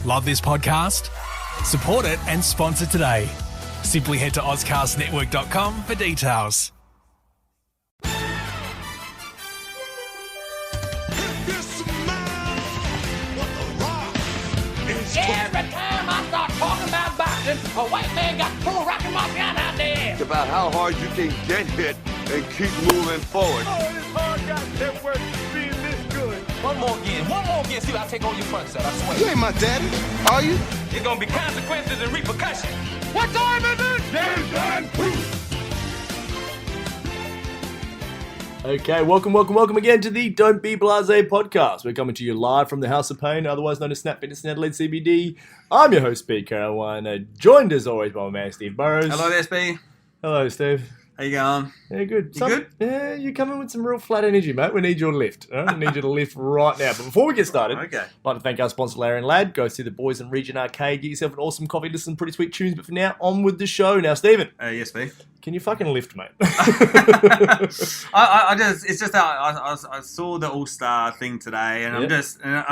Love this podcast? Support it and sponsor today. Simply head to ozcastnetwork.com for details. Every time I start talking about boxing, a white man got full rockin' my piano out there. It's about how hard you can get hit and keep moving forward. Oh, this hard goddamn work being this good. One more again, see what I take on your front set, I swear. You ain't my daddy, are you? There's gonna be consequences and repercussions. What time is it? Game time. Okay, welcome again to the Don't Be Blasé podcast. We're coming to you live from the House of Pain, otherwise known as Snap Fitness and Adelaide CBD. I'm your host, Pete Caroline, joined as always by my man, Steve Burrows. Hello there, SB. Hello, Steve. How you going? Yeah, good. You good? Yeah, you're coming with some real flat energy, mate. We need your lift. All right? We need you to lift right now. But before we get started, Okay. I'd like to thank our sponsor, Larry and Lad. Go see the boys in Region Arcade. Get yourself an awesome coffee, listen to some pretty sweet tunes. But for now, on with the show. Now, Stephen. Yes, B. Can you fucking lift, mate? I saw the All-Star thing today, and I'm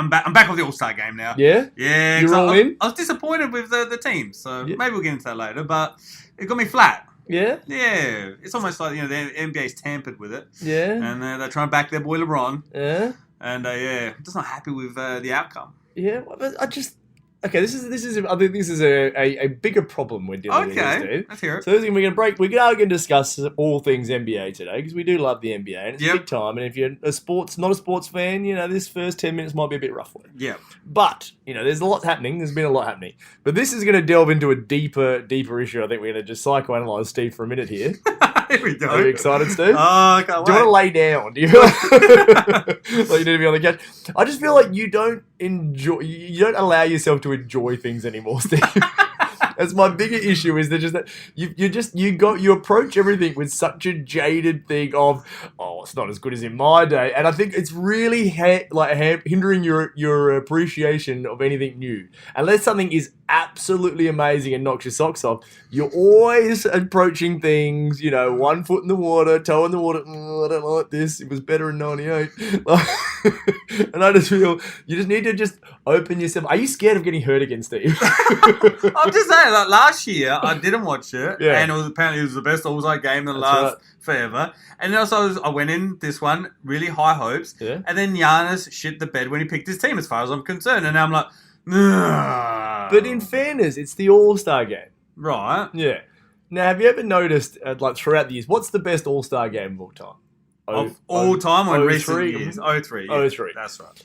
back with the All-Star game now. Yeah? Yeah. You're all in? I was disappointed with the team, so Yeah. maybe we'll get into that later, but it got me flat. Yeah? Yeah. It's almost like, the NBA's tampered with it, Yeah? and they're trying to back their boy LeBron, Yeah? and I'm just not happy with the outcome. Yeah, but I just... Okay, this is. I think this is a bigger problem we're dealing with here, Steve. Let's hear it. So this is we're going to break. We are going to discuss all things NBA today because we do love the NBA and it's big time. And if you're not a sports fan, this first 10 minutes might be a bit rough for you. Yeah. But there's a lot happening. There's been a lot happening. But this is going to delve into a deeper issue. I think we're going to just psychoanalyze Steve for a minute here. Here we go. Are you excited, Steve? Oh, I can't Do you wait. want to lay down? Do you like you need to be on the couch? I just feel like you don't allow yourself to enjoy things anymore, Steve. That's my bigger issue. Is that you approach everything with such a jaded thing of, oh, it's not as good as in my day, and I think it's really hindering your appreciation of anything new. Unless something is absolutely amazing and knocks your socks off, you're always approaching things, 1 foot in the water, toe in the water. I don't like this. It was better in '98. And I just feel you just need to just open yourself. Are you scared of getting hurt again, Steve? I'm just saying, like last year, I didn't watch it, Yeah. and apparently it was the best All-Star game in the last forever. And also, I went in this one, really high hopes, and then Giannis shit the bed when he picked his team, as far as I'm concerned. And now I'm like, nah. But in fairness, it's the All-Star game. Right. Yeah. Now, have you ever noticed, throughout the years, what's the best All-Star game of all time? Of all time or in recent 03? years? 03. Yeah. 03. That's right.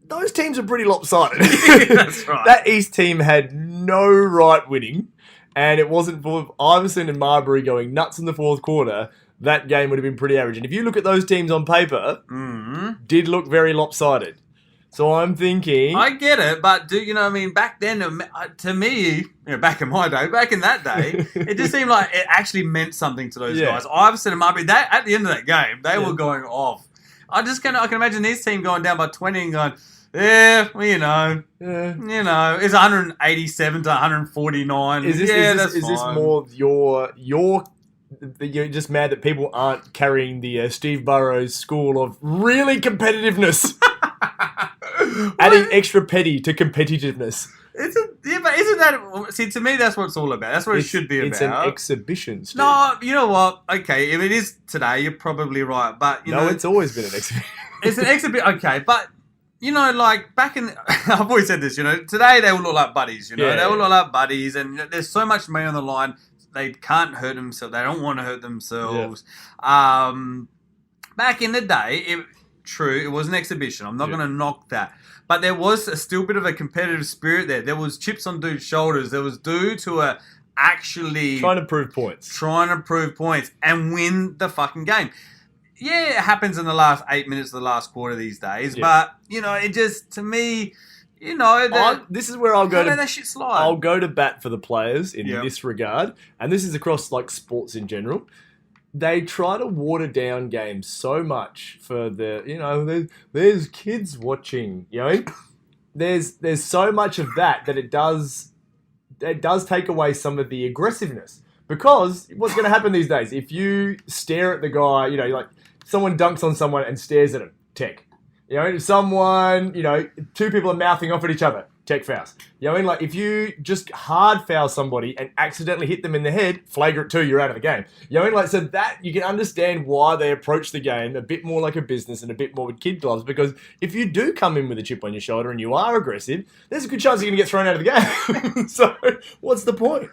Those teams are pretty lopsided. That's right. That East team had no right winning, and it wasn't for Iverson and Marbury going nuts in the fourth quarter. That game would have been pretty average. And if you look at those teams on paper, did look very lopsided. So I'm thinking... I get it, but back then, to me, back in my day, back in that day, it just seemed like it actually meant something to those guys. Iverson and Marbury, at the end of that game, they were going off. I can imagine this team going down by 20 and going, it's 187 to 149. Is this more you're just mad that people aren't carrying the Steve Burrows school of really competitiveness? Adding extra petty to competitiveness. But isn't that... See, to me, that's what it's all about. That's what it should be about. It's an exhibition, Steve. No, you know what? Okay, if it is today, you're probably right. But, it's always been an exhibition. It's an exhibition, okay, but... back in... I've always said this, today they all look like buddies, They all look like buddies, and there's so much money on the line, they can't hurt themselves. They don't want to hurt themselves. Yeah. Back in the day, it was an exhibition. I'm not going to knock that. But there was still a bit of a competitive spirit there. There was chips on dudes' shoulders. There was dudes who are actually... Trying to prove points and win the fucking game. Yeah, it happens in the last 8 minutes of the last quarter these days, but it just, to me, this is where I'll go to let that shit slide. I'll go to bat for the players in this regard, and this is across sports in general. They try to water down games so much for there's kids watching, There's so much of that it does take away some of the aggressiveness. Because what's going to happen these days, if you stare at the guy, someone dunks on someone and stares at him, tech. You know, if someone, you know, two people are mouthing off at each other, check fouls. You know what I mean? Like, if you just hard foul somebody and accidentally hit them in the head, flagrant 2, you're out of the game. You know what I mean? Like, so that, you can understand why they approach the game a bit more like a business and a bit more with kid gloves, because if you do come in with a chip on your shoulder and you are aggressive, there's a good chance you're going to get thrown out of the game. So, what's the point?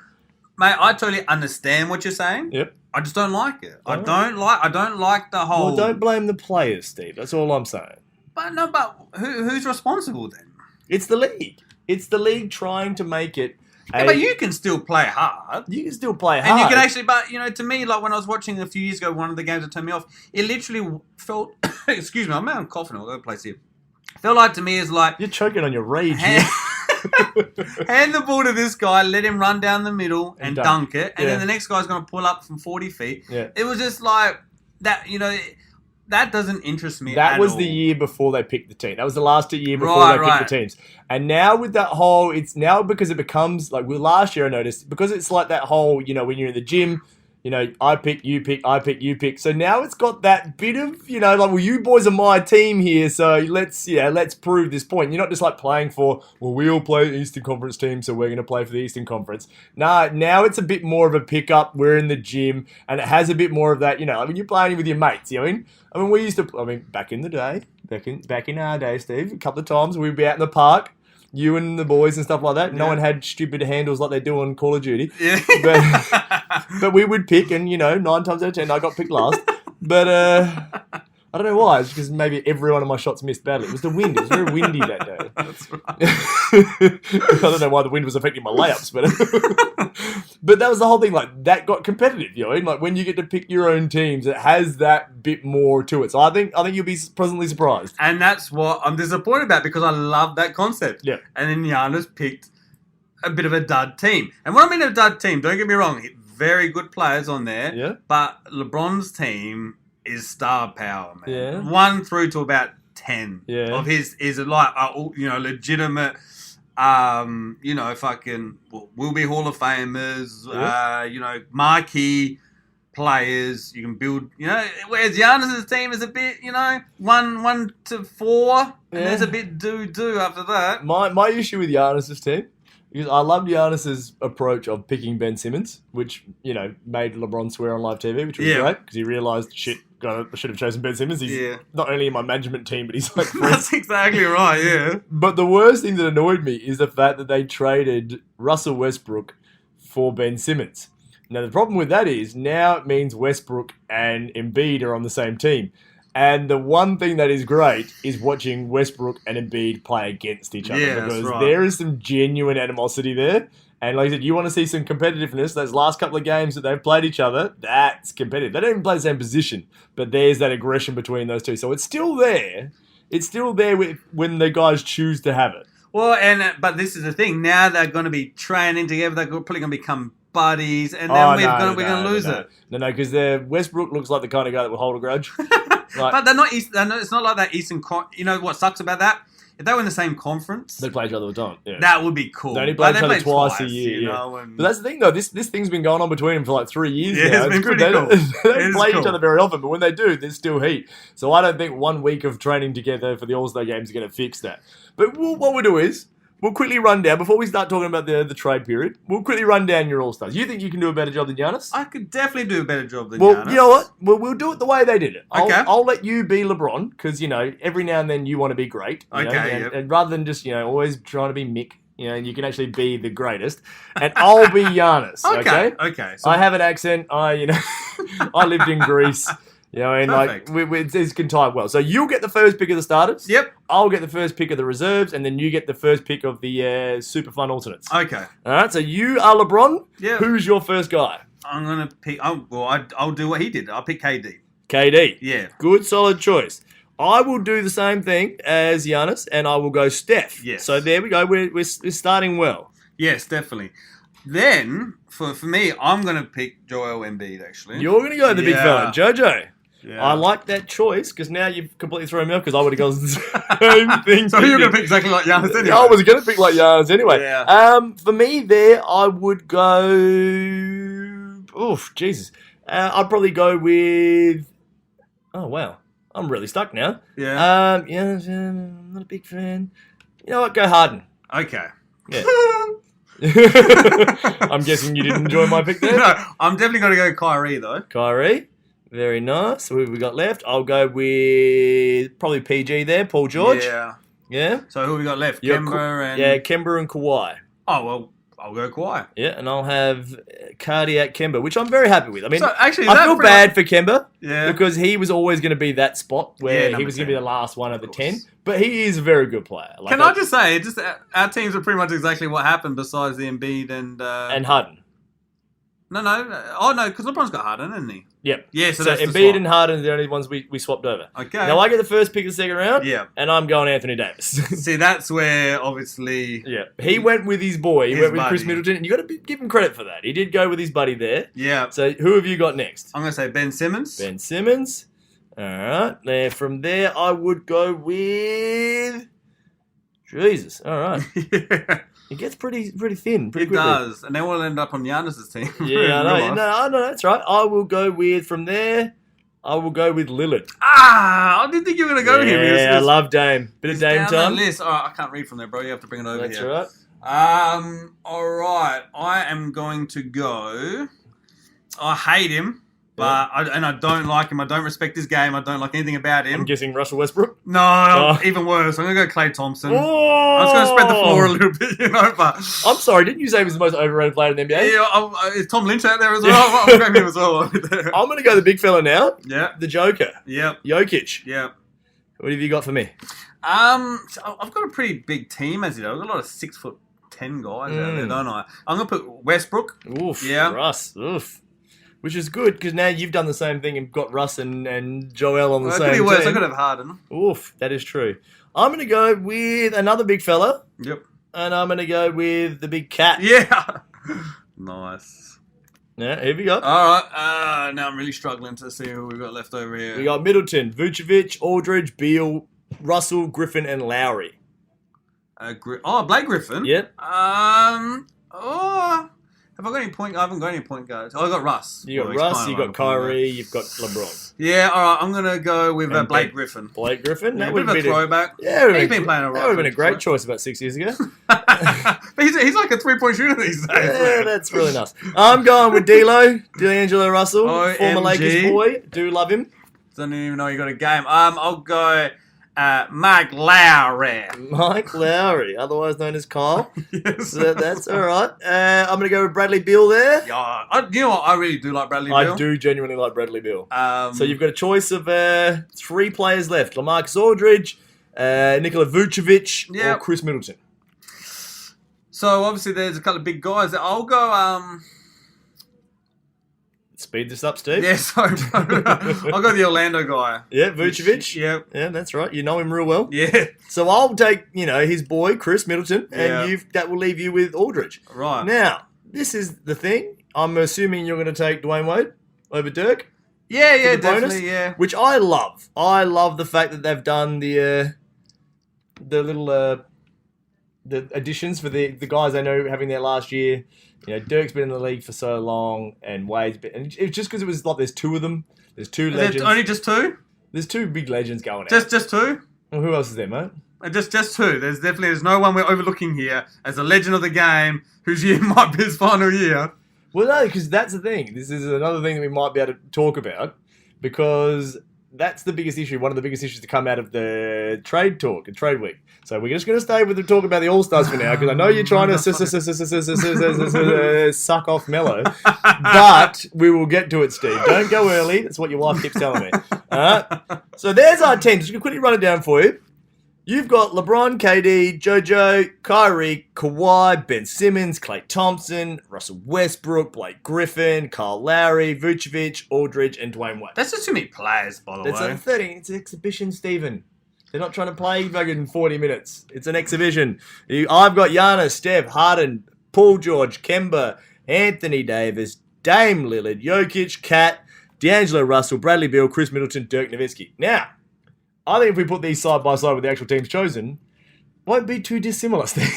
Mate, I totally understand what you're saying. Yep. I just don't like it. I don't like the whole... Well, don't blame the players, Steve. That's all I'm saying. But who's responsible then? It's the league. It's the league trying to make it. But you can still play hard. You can still play hard. And you can actually, but, you know, to me, like when I was watching a few years ago, one of the games that turned me off, it literally felt, excuse me, I'm coughing all over the place here. Felt like to me is like... You're choking on your rage. Hand the ball to this guy, let him run down the middle and dunk it, and then the next guy's going to pull up from 40 feet. Yeah. It was just like, that, you know... That doesn't interest me That at was all. the year before they picked the team. That was the last year before they picked the teams. And now with that whole, it's now because it becomes, like last year I noticed, because it's like that whole, you know, when you're in the gym, you know, I pick, you pick, I pick, you pick. So now it's got that bit of, you know, like, well, you boys are my team here, so let's prove this point. You're not just like playing for, well, we all play the Eastern Conference team, so we're going to play for the Eastern Conference. Nah, now it's a bit more of a pickup. We're in the gym, and it has a bit more of that, you know, I mean, you're playing with your mates, you know what I mean? I mean, we used to, back in the day, back in our day, Steve, a couple of times we'd be out in the park, you and the boys and stuff like that. No one had stupid handles like they do on Call of Duty. Yeah. But we would pick, and, you know, 9 times out of 10, I got picked last. But I don't know why. It's because maybe every one of my shots missed badly. It was the wind. It was very windy that day. That's right. I don't know why the wind was affecting my layups, but that was the whole thing. Like, that got competitive, you know. Like, when you get to pick your own teams, it has that bit more to it. So I think you'll be pleasantly surprised. And that's what I'm disappointed about, because I love that concept. Yeah. And then Giannis picked a bit of a dud team. And what I mean a dud team, don't get me wrong, very good players on there. Yeah. But LeBron's team is star power, man. Yeah. 1 through to about 10 of his is like, you know, legitimate, you know, fucking will be Hall of Famers, you know, marquee players. You can build, you know, whereas Giannis' team is a bit, you know, 1 to 4, and there's a bit do after that. My issue with Giannis' team, because I loved Giannis's approach of picking Ben Simmons, which, you know, made LeBron swear on live TV, which was great, because he realised, shit, I should have chosen Ben Simmons. He's not only in my management team, but he's like... That's exactly right, yeah. But the worst thing that annoyed me is the fact that they traded Russell Westbrook for Ben Simmons. Now, the problem with that is, now it means Westbrook and Embiid are on the same team. And the one thing that is great is watching Westbrook and Embiid play against each other, because there is some genuine animosity there. And like I said, you want to see some competitiveness. Those last couple of games that they've played each other, that's competitive. They don't even play the same position, but there's that aggression between those two. So it's still there. It's still there when the guys choose to have it. Well, but this is the thing. Now they're going to be training together. They're probably going to become buddies, and then we're going to lose it. No, because Westbrook looks like the kind of guy that will hold a grudge. But they're not. It's not like that Eastern. You know what sucks about that? If they were in the same conference, they play each other all the time. Yeah. That would be cool. They only play each other twice a year. You know, but that's the thing, though. This thing's been going on between them for like 3 years now. It's been pretty cool. They don't play each other very often, but when they do, there's still heat. So I don't think 1 week of training together for the All-Star games is going to fix that. But what we'll do is, we'll quickly run down, before we start talking about the trade period, we'll quickly run down your All-Stars. You think you can do a better job than Giannis? I could definitely do a better job than Giannis. Well, you know what? We'll do it the way they did it. Okay. I'll let you be LeBron, because, you know, every now and then you want to be great. And rather than just, you know, always trying to be Mick, you know, you can actually be the greatest. And I'll be Giannis, okay? So I have an accent. I lived in Greece. You know, and like it's can tie well. So you'll get the first pick of the starters. Yep. I'll get the first pick of the reserves, and then you get the first pick of the super fun alternates. Okay. All right. So you are LeBron. Yeah. Who's your first guy? I'm gonna pick. I'll do what he did. I'll pick KD. KD. Yeah. Good, solid choice. I will do the same thing as Giannis, and I will go Steph. Yes. So there we go. We're starting well. Yes, definitely. Then for me, I'm gonna pick Joel Embiid. Actually, you're gonna go the big fella, JoJo. Yeah. I like that choice, because now you've completely thrown me off, because I would have gone the same thing. So you're going to pick exactly like Giannis anyway? I was going to pick like Giannis anyway. Yeah. For me there, I would go... Oof, Jesus. I'd probably go with... Oh, wow. I'm really stuck now. Yeah. I'm not a big fan. You know what? Go Harden. Okay. Yeah. I'm guessing you didn't enjoy my pick there. No, I'm definitely going to go Kyrie, though. Kyrie. Very nice. Who have we got left? I'll go with probably PG there, Paul George. Yeah. Yeah. So who have we got left? You got Kemba and... Yeah, Kemba and Kawhi. Oh, well, I'll go Kawhi. Yeah, and I'll have Cardiac Kemba, which I'm very happy with. I mean, So, actually, I feel bad for Kemba Yeah. because he was always going to be that spot where Yeah, he was going to be number the last one of the Of 10. course. But he is a very good player. Like, Can I just say, just our teams are pretty much exactly what happened besides the Embiid and... And Harden. No. Oh, no, because LeBron's got Harden, hasn't he? Yep. Yeah, so So that's the Embiid swap. and Harden are the only ones we swapped over. Okay. Now I get the first pick of the second round. Yeah. And I'm going Anthony Davis. See, that's where, obviously... Yeah. He went with his boy. He His went with Chris buddy. Middleton. And you got to give him credit for that. He did go with his buddy there. Yeah. So who have you got next? I'm going to say Ben Simmons. Ben Simmons. All right. Now from there, I would go with... Jesus. All right. Yeah. It gets pretty thin pretty It quickly. does. And then we'll end up on Giannis's team. Yeah, I know. Real life. No, that's right. I will go with, from there, I will go with Lillard. I didn't think you were going to go him. Yeah, I love Dame. Bit of Dame down that time. list. All right, I can't read from there, bro. You have to bring it over That's here. right. All right. I am going to go... I hate him, but I don't like him. I don't respect his game. I don't like anything about him. I'm guessing Russell Westbrook. No, even worse. I'm going to go Klay Thompson. Oh! I was going to spread the floor a little bit, but... I'm sorry, didn't you say he was the most overrated player in the NBA? Yeah, is Tom Lynch out there as well? I'll grab him as well. I'm going to go the big fella now. Yeah. The Joker. Yep. Jokic. Yep. What have you got for me? So I've got a pretty big team, as you know. I've got a lot of 6'10" guys out there, don't I? I'm going to put Westbrook. Oof. Yeah. Russ. Oof. Which is good, because now you've done the same thing and got Russ and Joel on the Well, it same could be worse. team. I could have Harden. Oof, that is true. I'm going to go with another big fella, Yep. and I'm going to go with the big cat. Yeah. Nice. Yeah, here we go. All right. Now I'm really struggling to see who we've got left over here. We got Middleton, Vucevic, Aldridge, Beal, Russell, Griffin, and Lowry. Blake Griffin. Yep. Have I got any point? I haven't got any point guards. I got Russ. You got Well, he's Russ, kinda you like got a point guard. Kyrie, you've got LeBron. Yeah, all right. I'm gonna go with And Blake Ben- Griffin. Blake Griffin? Yeah, That a would bit have of a been throwback. He's been playing that would have been a great choice. choice about 6 years ago. But he's like a 3-point shooter these days. Yeah, man. that's really nice. I'm going with D'Angelo Russell, OMG. former Lakers boy. Do love him. Don't even know you got a game. I'll go Mike Lowry. Mike Lowry, otherwise known as Kyle. Yes. So that's all right. I'm going to go with Bradley Beal there. Yeah, you know what? I really do like Bradley Beal. I do genuinely like Bradley Beal. So you've got a choice of 3 players left. LaMarcus Aldridge, Nikola Vucevic, or Yep. Chris Middleton. So obviously there's a couple of big guys. I'll go. Speed this up, Steve. Yeah, sorry, bro. I'll go the Orlando guy. Yeah, Vucevic. Yep. Yeah, that's right. You know him real well. Yeah. So I'll take, his boy, Chris Middleton, and Yeah. that will leave you with Aldridge. Right. Now, this is the thing. I'm assuming you're going to take Dwayne Wade over Dirk. Yeah, for the bonus, definitely. Yeah. Which I love. I love the fact that they've done the little the additions for the guys I know having their last year. Dirk's been in the league for so long, and Wade's been. And it's just because it was like there's 2 of them. There's 2 Is legends. it only just 2? There's 2 big legends going out. Just 2? Well, who else is there, mate? Just 2. There's no one we're overlooking here as a legend of the game whose year might be his final year. Well, no, because that's the thing. This is another thing that we might be able to talk about, because that's the biggest issue. One of the biggest issues to come out of the trade talk and trade week. So we're just going to stay with the talk about the All Stars for now, because I know you're trying to suck off Mello, but we will get to it, Steve. Don't go early. That's what your wife keeps telling me. All right. So there's our team. Just going to quickly run it down for you. You've got LeBron, KD, JoJo, Kyrie, Kawhi, Ben Simmons, Klay Thompson, Russell Westbrook, Blake Griffin, Kyle Lowry, Vucevic, Aldridge, and Dwayne Wade. That's just too many players, by the That's way. under 30. It's an exhibition, Stephen. They're not trying to play fucking 40 minutes. It's an exhibition. I've got Giannis, Steph, Harden, Paul George, Kemba, Anthony Davis, Dame Lillard, Jokic, Kat, D'Angelo Russell, Bradley Beal, Chris Middleton, Dirk Nowitzki. Now, I think if we put these side by side with the actual teams chosen, won't be too dissimilar, Steve.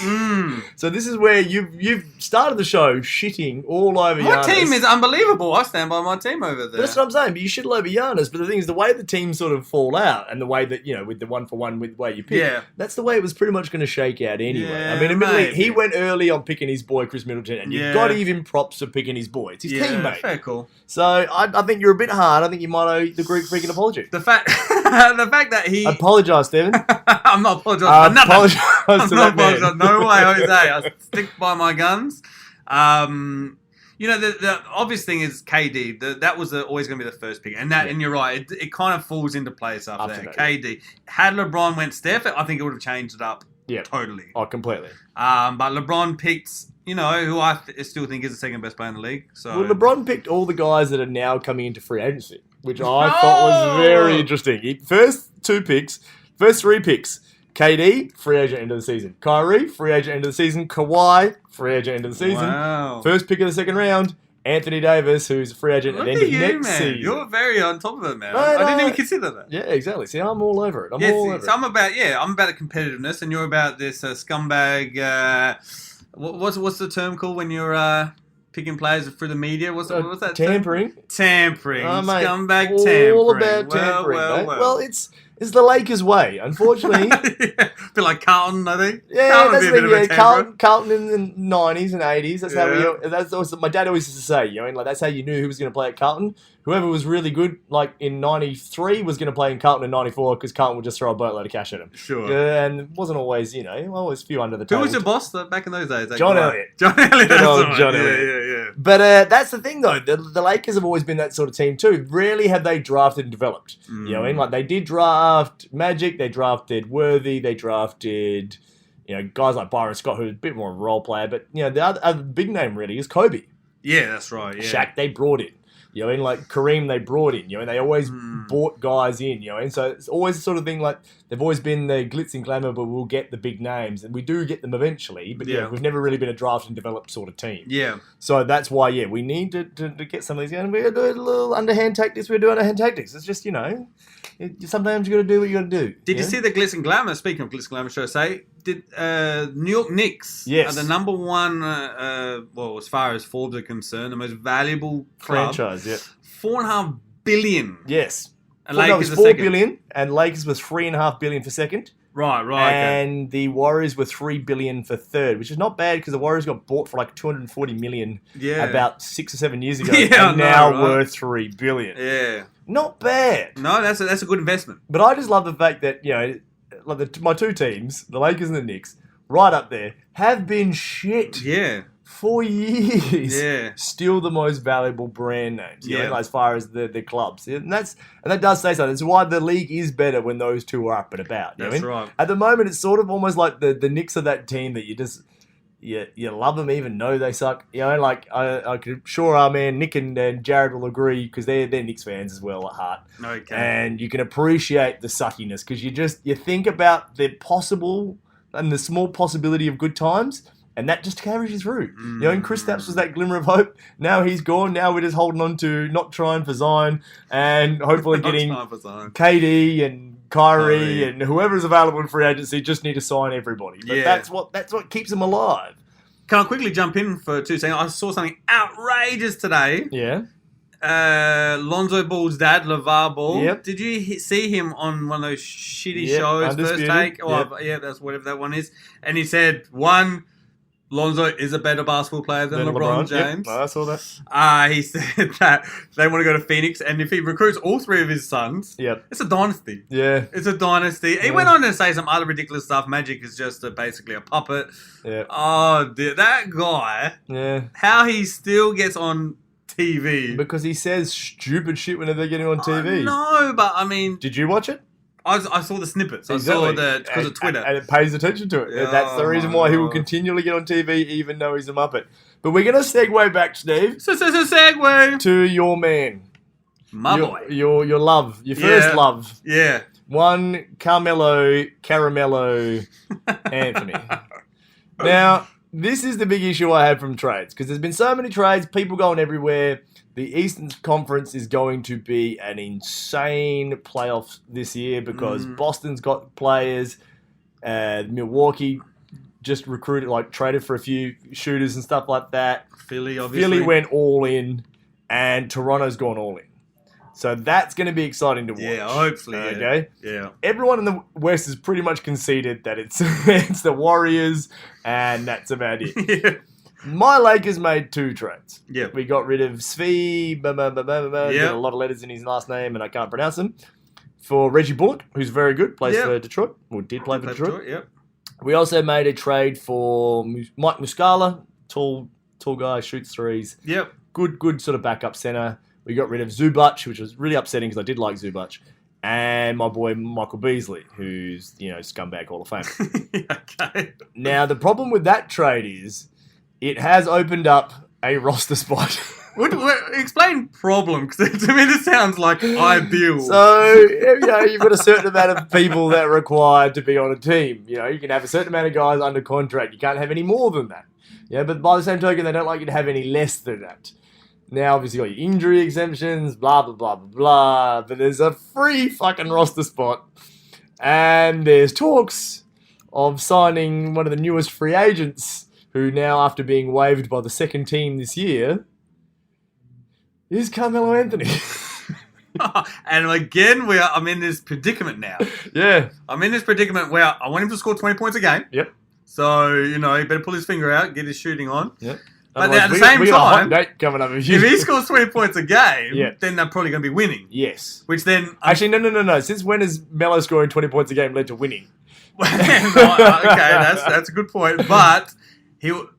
So this is where you've started the show shitting all over My Giannis. team is unbelievable. I stand by my team over there. That's what I'm saying. But you shit all over Giannis. But the thing is, the way the teams sort of fall out and the way that, with the 1-for-1 with the way you pick, that's the way it was pretty much going to shake out anyway. Yeah, I mean, admittedly, maybe. he went early on picking his boy, Chris Middleton, and you've got to give him props for picking his boy. It's his teammate. Fair call. So I think you're a bit hard. I think you might owe the Greek freak an apology. The fact that he... Apologise, Stevin. I'm not apologising for nothing. Apologise I'm to not that man. apologising. No way, Jose. I stick by my guns. The obvious thing is KD. That was always going to be the first pick, and you're right. It kind of falls into place after that. KD. Had LeBron went Steph, I think it would have changed it up. Yeah, totally. Oh, completely. But LeBron picked, who I still think is the second best player in the league. So well, LeBron picked all the guys that are now coming into free agency, which I thought was very interesting. First three picks. KD, free agent end of the season. Kyrie, free agent end of the season. Kawhi, free agent end of the season. Wow. First pick of the second round, Anthony Davis, who's a free agent at the end of next man. season. You're very on top of it, man. No, I didn't even consider that. Yeah, exactly. See, I'm all over it. I'm about the competitiveness, and you're about this scumbag. What's the term called when you're picking players through the media? What's that? Tampering. Tampering. Oh, mate, Scumbag all tampering. All about tampering. Well, it's the Lakers' way, unfortunately. A bit like Carlton, I think. Yeah, that's the thing. Carlton in the 90s and 80s. That's how that's also, my dad always used to say, that's how you knew who was going to play at Carlton. Whoever was really good, like in 93, was going to play in Carlton in 94 because Carlton would just throw a boatload of cash at him. Sure. And it wasn't always, always a few under the table. Who was your boss back in those days? John Elliott. John Elliott. John Elliott. Yeah. But that's the thing, though. The Lakers have always been that sort of team, too. Rarely have they drafted and developed. Like they did draft Magic, they drafted Worthy, they drafted, guys like Byron Scott, who's a bit more of a role player. But, the other big name, really, is Kobe. Yeah, that's right. Yeah. Shaq, they brought in. Like Kareem, they brought in, they always bought guys in, and so it's always the sort of thing like they've always been the glitz and glamour, but we'll get the big names, and we do get them eventually, but we've never really been a draft and developed sort of team. Yeah. So that's why, we need to get some of these, and we're doing a little underhand tactics, It's just, sometimes you got to do what you got to do. Did you see the glitz and glamour? Speaking of glitz and glamour, should I say, did New York Knicks are the number one, as far as Forbes are concerned, the most valuable club. Franchise, yeah. $4.5 billion. Yes. And Lakers it was $4 billion, and Lakers was $3.5 billion for second. Right. And the Warriors were $3 billion for third, which is not bad because the Warriors got bought for like $240 million about 6 or 7 years ago, and now worth $3 billion. Yeah. Not bad. No, that's a good investment. But I just love the fact that, my two teams, the Lakers and the Knicks, right up there, have been shit. Yeah. For years. Yeah. Still the most valuable brand names, as far as the clubs. And that does say something. It's why the league is better when those two are up and about. That's right. At the moment, it's sort of almost like the Knicks are that team that you just... You love them even though they suck. I could sure our man Nick and Jared will agree because they're Knicks fans as well at heart. Okay. And you can appreciate the suckiness because you think about the possible and the small possibility of good times, and that just carries you through. And Kristaps was that glimmer of hope. Now he's gone. Now we're just holding on to not trying for Zion and hopefully getting KD and Kyrie and whoever's available in free agency. Just need to sign everybody. But that's what keeps them alive. Can I quickly jump in for 2 seconds? I saw something outrageous today. Yeah. Lonzo Ball's dad, LeVar Ball. Yep. Did you see him on one of those shitty shows, Undisputed. First Take? That's whatever that one is. And he said, Lonzo is a better basketball player than LeBron James. Yep, I saw that. He said that they want to go to Phoenix, and if he recruits all 3 of his sons, it's a dynasty. Yeah. It's a dynasty. He went on to say some other ridiculous stuff. Magic is just basically a puppet. Yeah. Oh, dear. That guy, how he still gets on TV. Because he says stupid shit whenever they're getting on TV. No, but I mean... Did you watch it? I saw the snippets. Exactly. I saw because of Twitter. And it pays attention to it. That's the reason why he will continually get on TV even though he's a Muppet. But we're going to segue back, Steve. Segue. To your man. My boy. Your love. Your first love. Yeah. One Caramello Anthony. Now, this is the big issue I have from trades. Because there's been so many trades, people going everywhere. The Eastern Conference is going to be an insane playoff this year because Boston's got players. Milwaukee just recruited, like traded for a few shooters and stuff like that. Philly, obviously. Philly went all in, and Toronto's gone all in. So that's going to be exciting to watch. Yeah, hopefully. Okay. Yeah. Everyone in the West has pretty much conceded that it's it's the Warriors, and that's about it. Yeah. My Lakers made 2 trades. Yeah. We got rid of Svi, he's got a lot of letters in his last name, and I can't pronounce them, for Reggie Bullock, who's very good, plays for Detroit, or did play for Detroit. Yep. We also made a trade for Mike Muscala, tall guy, shoots threes. Yep. Good sort of backup center. We got rid of Zubac, which was really upsetting because I did like Zubac. And my boy Michael Beasley, who's, scumbag Hall of Fame. Okay. Now, the problem with that trade is it has opened up a roster spot. Explain problem, because to me this sounds like ideal. So, you've got a certain amount of people that are required to be on a team. You can have a certain amount of guys under contract. You can't have any more than that. Yeah, but by the same token, they don't like you to have any less than that. Now, obviously, you got your injury exemptions, blah, blah, blah, blah, blah. But there's a free fucking roster spot. And there's talks of signing one of the newest free agents, who now, after being waived by the second team this year, is Carmelo Anthony. And again, I'm in this predicament now. Yeah. I'm in this predicament where I want him to score 20 points a game. Yep. So, he better pull his finger out, get his shooting on. Yep. But at the same we got a hot time, date coming up. if he scores 20 points a game, Yeah. then they're probably going to be winning. Yes. Which then... Actually, no. Since when has Melo scoring 20 points a game led to winning? Okay, that's a good point. But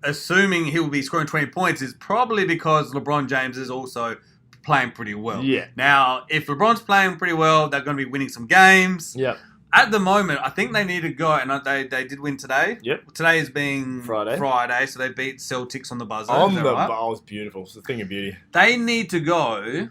assuming he will be scoring 20 points is probably because LeBron James is also playing pretty well. Yeah. Now, if LeBron's playing pretty well, they're going to be winning some games. Yeah. At the moment, I think they need to go, and they did win today. Yep. Today is being Friday, so they beat Celtics on the buzzer. On is the that right? ball, it's beautiful. It's a thing of beauty. They need to go.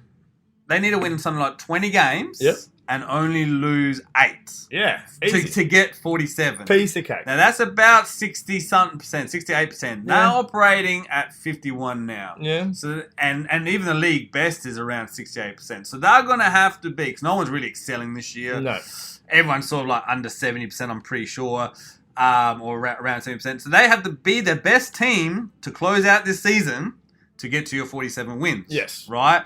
They need to win something like 20 games. Yep. And only lose 8. Yeah. To get 47. Piece of cake. Now that's about 60-something%, 68%. Yeah. They're operating at 51 now. Yeah. So and even the league best is around 68%. So they're going to have to be, because no one's really excelling this year. No. Everyone's sort of like under 70%, I'm pretty sure, or around 70%. So they have to be the best team to close out this season to get to your 47 wins. Yes. Right?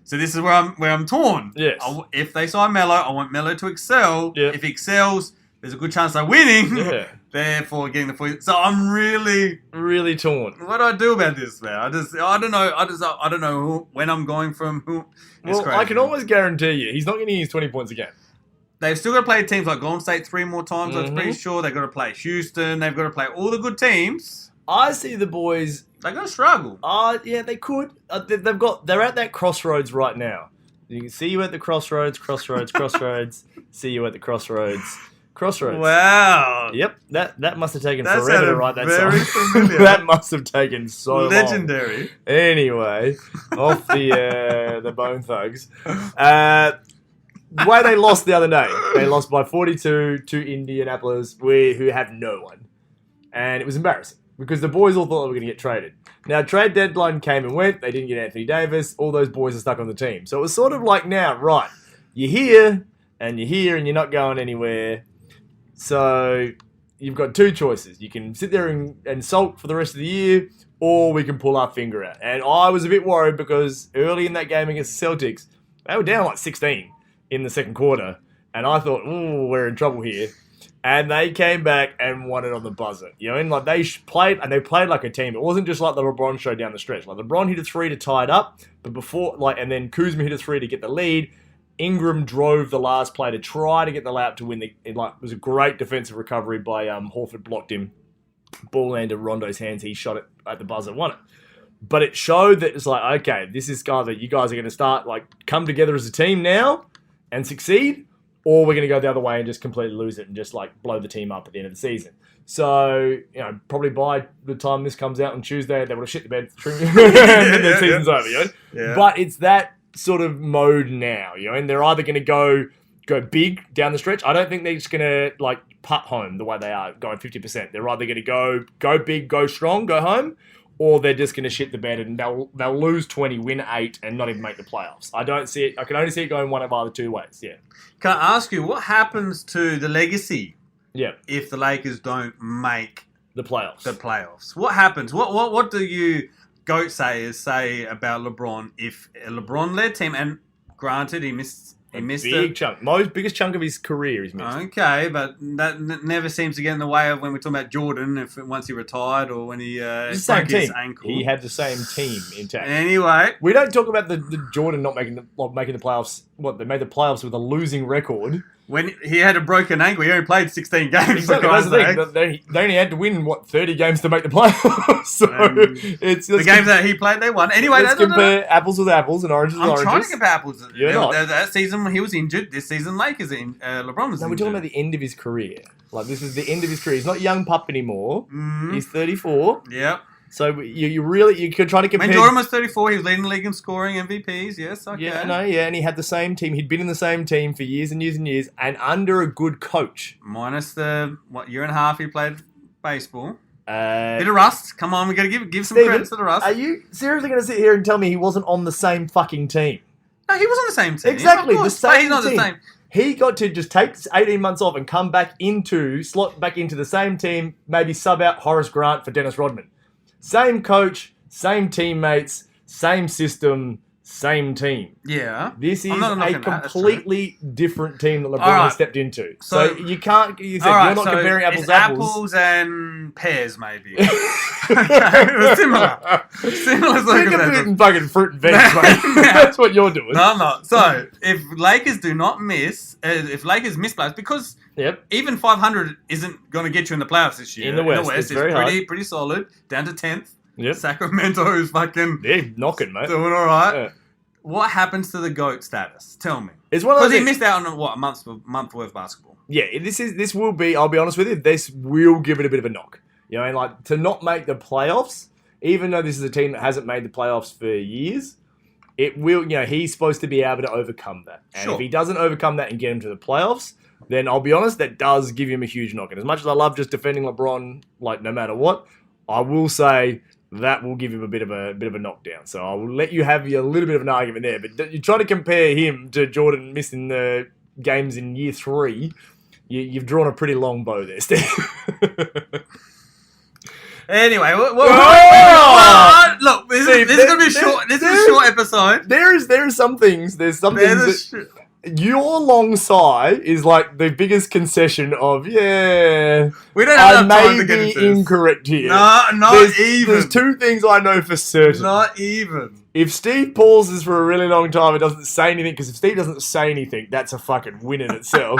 So this is where I'm torn. Yes. If they sign Melo, I want Melo to excel. Yep. If he excels, there's a good chance they're winning. Yeah. Therefore, getting the 40. So I'm really torn. What do I do about this, man? I don't know. I don't know when I'm going from who. It's crazy. I can almost guarantee you he's not going to use 20 points again. They've still got to play teams like Golden State 3 more times. I'm pretty sure they've got to play Houston. They've got to play all the good teams. I see the boys. They're going to struggle. Yeah, they could. They're at that crossroads right now. You can see you at the crossroads. See you at the crossroads. Wow. Yep, that must have taken That's forever to write that very song. familiar. That must have taken so long. Legendary. Anyway, off the Bone Thugs. The way they lost the other day, they lost by 42 to Indianapolis, who have no one. And it was embarrassing because the boys all thought they were going to get traded. Now, trade deadline came and went. They didn't get Anthony Davis. All those boys are stuck on the team. So it was sort of like now, right, you're here and you're not going anywhere. So you've got 2 choices. You can sit there and sulk for the rest of the year, or we can pull our finger out. And I was a bit worried because early in that game against the Celtics, they were down like 16 in the second quarter. And I thought, we're in trouble here. And they came back and won it on the buzzer. And like they played like a team. It wasn't just like the LeBron show down the stretch. Like LeBron hit a 3 to tie it up, but and then Kuzma hit a 3 to get the lead. Ingram drove the last play to try to get the layup to win. It was a great defensive recovery by Horford, blocked him. Ball landed Rondo's hands. He shot it at the buzzer, won it. But it showed that it's like, okay, this is either you guys are going to start come together as a team now and succeed, or we're going to go the other way and just completely lose it and just blow the team up at the end of the season. So, probably by the time this comes out on Tuesday, they would have shit the bed and then the season's over, Yeah. But it's that sort of mode now, and they're either going to go big down the stretch. I don't think they're just going to putt home the way they are going 50%. They're either going to go big, go strong, go home, or they're just going to shit the bed and they'll lose 20, win 8, and not even make the playoffs. I don't see it. I can only see it going one of either 2 ways. Yeah. Can I ask you, what happens to the legacy Yeah. if the Lakers don't make The playoffs. the playoffs. What happens? What do you GOAT sayers say about LeBron if a LeBron-led team, and granted he missed Big chunk. Biggest chunk of his career he's missed. Okay, but that never seems to get in the way of when we're talking about Jordan, once he retired or when he broke his ankle. He had the same team intact. Anyway. We don't talk about the Jordan not making the playoffs. They made the playoffs with a losing record. When he had a broken ankle, he only played 16 games. Exactly, that's the thing. They only had to win, 30 games to make the playoffs. So it's the games that he played, they won. Anyway, let's compare apples with apples and oranges with oranges. I'm trying to compare apples. You're not. That season he was injured. This season Lakers LeBron was injured. We're talking about the end of his career. This is the end of his career. He's not a young pup anymore. Mm-hmm. He's 34. Yep. So you could try to compare. When Jordan was 34, he was leading the league in scoring, MVPs. Yes, okay. Yeah, and he had the same team. He'd been in the same team for years and years and years, and under a good coach. Minus the year and a half he played baseball. Bit of rust. Come on, we got to give some credit to the rust. Are you seriously going to sit here and tell me he wasn't on the same fucking team? No, he was on the same team. Exactly, the same but he's not team. The same. He got to just take 18 months off and come slot back into the same team, maybe sub out Horace Grant for Dennis Rodman. Same coach, same teammates, same system, same team. Yeah. This is a completely different team that LeBron has stepped into. So you can't. You're not comparing apples to apples. Apples and pears, maybe. Okay, similar. You're comparing fucking fruit and veg, mate. That's what you're doing. No, I'm not. So if Lakers do not miss, if Lakers miss playoffs, because even 500 isn't going to get you in the playoffs this year. In the West, it's pretty solid. Down to 10th. Yep. Sacramento is fucking... They're knocking, mate. Doing all right. Yeah. What happens to the GOAT status? Tell me. It's one of those because he missed out on, a month worth of basketball. Yeah, this will be, I'll be honest with you, this will give it a bit of a knock. You know, to not make the playoffs, even though this is a team that hasn't made the playoffs for years, it will, he's supposed to be able to overcome that. And if he doesn't overcome that and get him to the playoffs, then I'll be honest, that does give him a huge knock. And as much as I love just defending LeBron, no matter what, I will say that will give him a bit of a knockdown. So I will let you have a little bit of an argument there. But you're trying to compare him to Jordan missing the games in year 3. You've drawn a pretty long bow there, Steve. Anyway, look, this is going to be short. This is a short episode. There is some things. There's some things that your long sigh is the biggest concession of we don't have enough time to get into this. Incorrect here. No, not even. There's 2 things I know for certain. Not even. If Steve pauses for a really long time and doesn't say anything, because if Steve doesn't say anything, that's a fucking win in itself.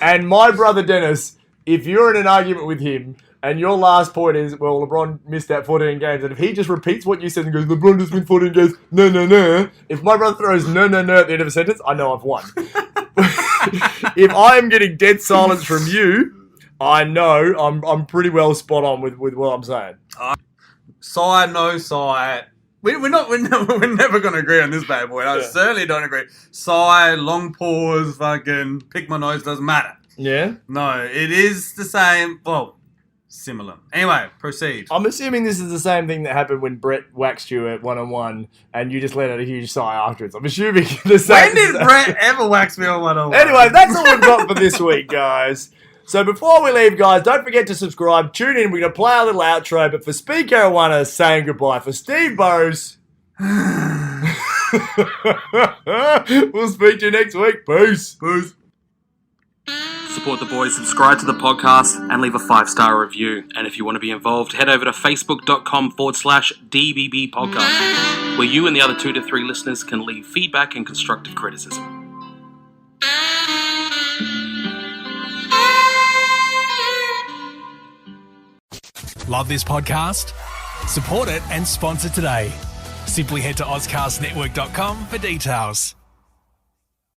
And my brother Dennis, if you're in an argument with him, and your last point is, well, LeBron missed out 14 games. And if he just repeats what you said and goes, LeBron just win 14 games, no. If my brother throws no at the end of a sentence, I know I've won. If I am getting dead silence from you, I know I'm pretty well spot on with what I'm saying. Sigh, no sigh. We're never going to agree on this bad boy. I certainly don't agree. Sigh, long pause, fucking pick my nose, doesn't matter. Yeah? No, it is the same. Well, similar. Anyway, proceed. I'm assuming this is the same thing that happened when Brett waxed you at 1-on-1 and you just let out a huge sigh afterwards. I'm assuming the same. When did Brett ever wax me on 1-on-1? Anyway, that's all we've got for this week, guys. So before we leave, guys, don't forget to subscribe. Tune in. We're going to play our little outro. But for Speed Caruana, saying goodbye. For Steve Burrows, we'll speak to you next week. Peace. Support the boys, subscribe to the podcast, and leave a 5-star review. And if you want to be involved, head over to facebook.com/DBB podcast, where you and the other 2 to 3 listeners can leave feedback and constructive criticism. Love this podcast? Support it and sponsor today. Simply head to AuscastNetwork.com for details.